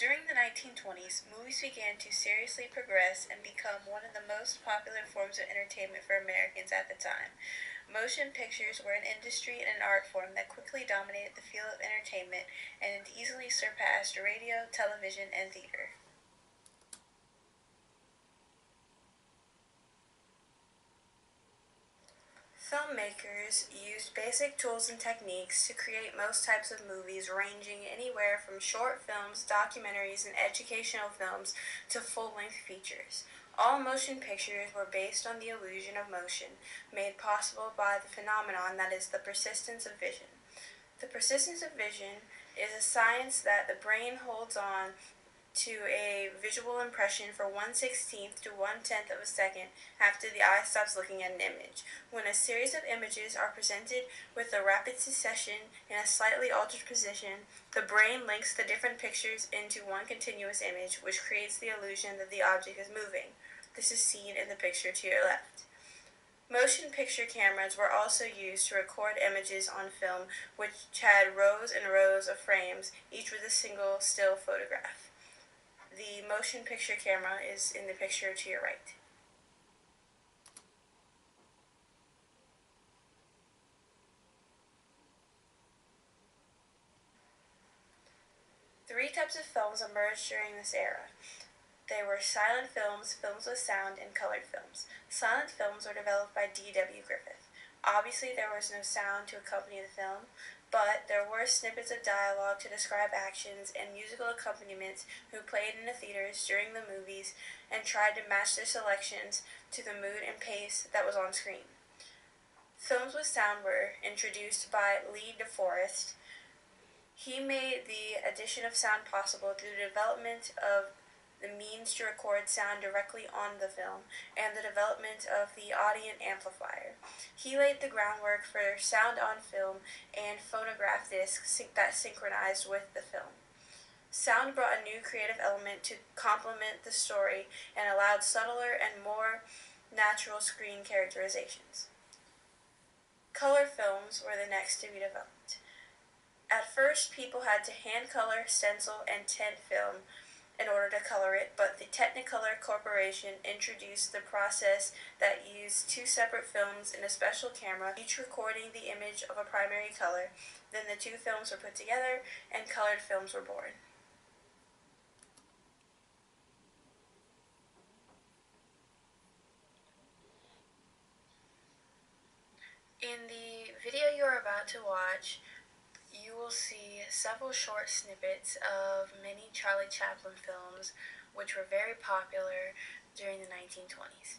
During the 1920s, movies began to seriously progress and become one of the most popular forms of entertainment for Americans at the time. Motion pictures were an industry and an art form that quickly dominated the field of entertainment and easily surpassed radio, television, and theater. Filmmakers used basic tools and techniques to create most types of movies, ranging anywhere from short films, documentaries, and educational films to full-length features. All motion pictures were based on the illusion of motion, made possible by the phenomenon that is the persistence of vision. The persistence of vision is a science that the brain holds on to a visual impression for 1/16th to 1/10th of a second after the eye stops looking at an image. When a series of images are presented with a rapid succession in a slightly altered position, the brain links the different pictures into one continuous image, which creates the illusion that the object is moving. This is seen in the picture to your left. Motion picture cameras were also used to record images on film, which had rows and rows of frames, each with a single still photograph. The motion picture camera is in the picture to your right. Three types of films emerged during this era. They were silent films, films with sound, and colored films. Silent films were developed by D.W. Griffith. Obviously, there was no sound to accompany the film, but there were snippets of dialogue to describe actions and musical accompaniments who played in the theaters during the movies and tried to match their selections to the mood and pace that was on screen. Films with sound were introduced by Lee DeForest. He made the addition of sound possible through the development of the means to record sound directly on the film, and the development of the audio amplifier. He laid the groundwork for sound on film and phonograph discs that synchronized with the film. Sound brought a new creative element to complement the story and allowed subtler and more natural screen characterizations. Color films were the next to be developed. At first, people had to hand color, stencil, and tint film in order to color it, but the Technicolor Corporation introduced the process that used two separate films in a special camera, each recording the image of a primary color. Then the two films were put together and colored films were born. In the video you are about to watch, you will see several short snippets of many Charlie Chaplin films which were very popular during the 1920s.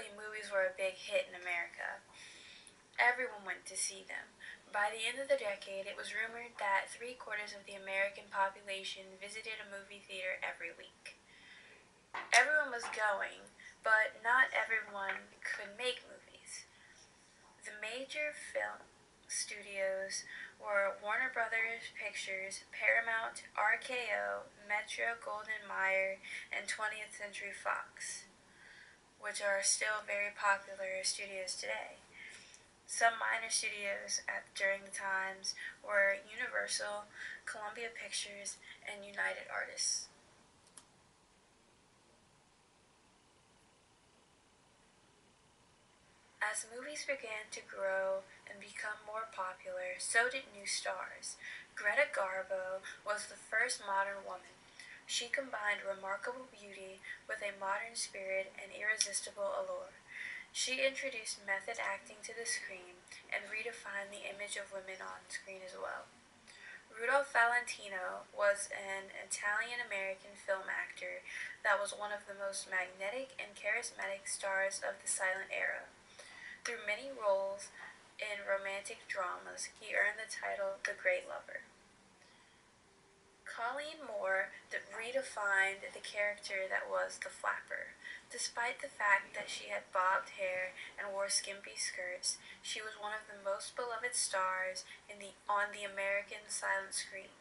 Eventually, movies were a big hit in America. Everyone went to see them. By the end of the decade, it was rumored that three-quarters of the American population visited a movie theater every week. Everyone was going, but not everyone could make movies. The major film studios were Warner Brothers Pictures, Paramount, RKO, Metro Goldwyn Mayer, and 20th Century Fox, which are still very popular studios today. Some minor studios during the times were Universal, Columbia Pictures, and United Artists. As movies began to grow and become more popular, so did new stars. Greta Garbo was the first modern woman. She combined remarkable beauty with a modern spirit and irresistible allure. She introduced method acting to the screen and redefined the image of women on screen as well. Rudolph Valentino was an Italian-American film actor that was one of the most magnetic and charismatic stars of the silent era. Through many roles in romantic dramas, he earned the title The Great Lover. Colleen Moore redefined the character that was the flapper. Despite the fact that she had bobbed hair and wore skimpy skirts, she was one of the most beloved stars on the American silent screen.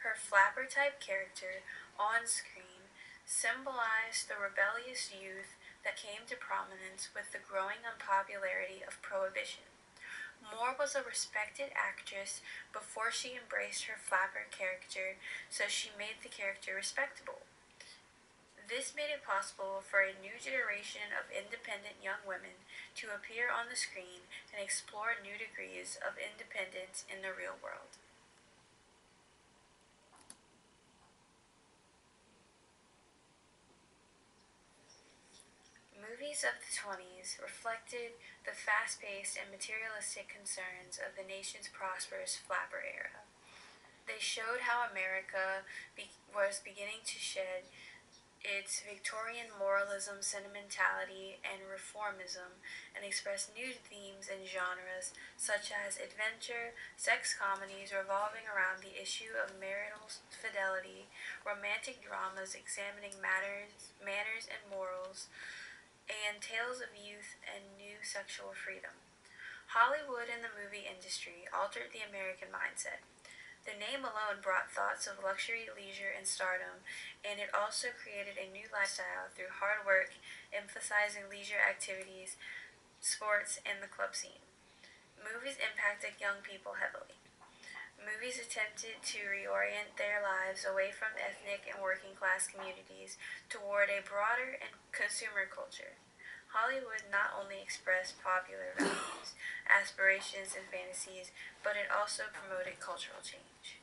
Her flapper-type character on screen symbolized the rebellious youth that came to prominence with the growing unpopularity of Prohibition. Moore was a respected actress before she embraced her flapper character, so she made the character respectable. This made it possible for a new generation of independent young women to appear on the screen and explore new degrees of independence in the real world. Movies of the 20s reflected the fast-paced and materialistic concerns of the nation's prosperous flapper era. They showed how America was beginning to shed its Victorian moralism, sentimentality, and reformism, and expressed new themes and genres such as adventure, sex comedies revolving around the issue of marital fidelity, romantic dramas examining manners and morals, and tales of youth and new sexual freedom. Hollywood and the movie industry altered the American mindset. The name alone brought thoughts of luxury, leisure, and stardom, and it also created a new lifestyle through hard work, emphasizing leisure activities, sports, and the club scene. Movies impacted young people heavily. Movies attempted to reorient their lives away from ethnic and working class communities toward a broader and consumer culture. Hollywood not only expressed popular values, aspirations, and fantasies, but it also promoted cultural change.